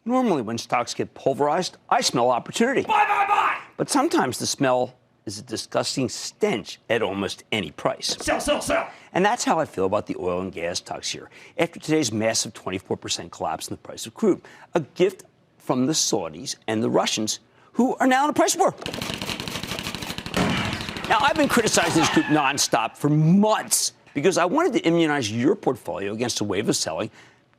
Normally, when stocks get pulverized, I smell opportunity. Buy, buy, buy! But sometimes the smell is a disgusting stench at almost any price. Sell, sell, sell! And that's how I feel about the oil and gas stocks here. After today's massive 24% collapse in the price of crude, a gift from the Saudis and the Russians, who are now in a price war. Now, I've been criticizing this group nonstop for months because I wanted to immunize your portfolio against a wave of selling,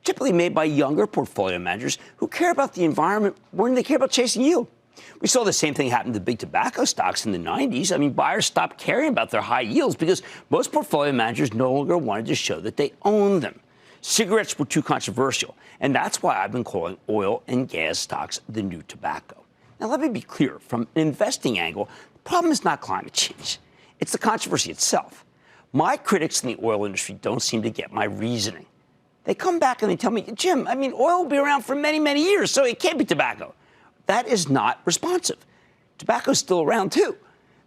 typically made by younger portfolio managers who care about the environment more than they care about chasing yield. We saw the same thing happen to big tobacco stocks in the 90s. I mean, buyers stopped caring about their high yields because most portfolio managers no longer wanted to show that they own them. Cigarettes were too controversial, and that's why I've been calling oil and gas stocks the new tobacco. Now, let me be clear. From an investing angle, the problem is not climate change. It's the controversy itself. My critics in the oil industry don't seem to get my reasoning. They come back and they tell me, Jim, I mean, oil will be around for many, many years, so it can't be tobacco. That is not responsive. Tobacco's still around, too.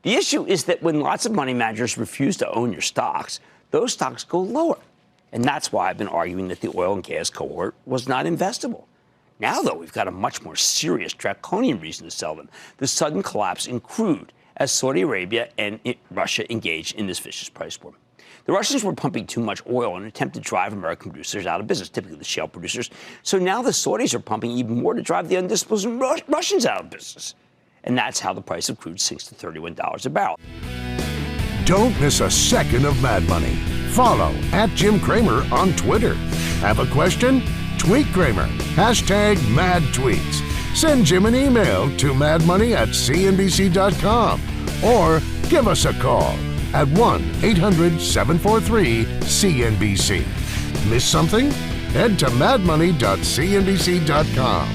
The issue is that when lots of money managers refuse to own your stocks, those stocks go lower. And that's why I've been arguing that the oil and gas cohort was not investable. Now, though, we've got a much more serious draconian reason to sell them: the sudden collapse in crude as Saudi Arabia and Russia engaged in this vicious price war. The Russians were pumping too much oil in an attempt to drive American producers out of business, typically the shale producers. So now the Saudis are pumping even more to drive the undisciplined Russians out of business. And that's how the price of crude sinks to $31 a barrel. Don't miss a second of Mad Money. Follow @Jim Cramer on Twitter. Have a question? Tweet Cramer. #MadTweets. Send Jim an email to madmoney@cnbc.com or give us a call at 1-800-743-CNBC. Miss something? Head to madmoney.cnbc.com.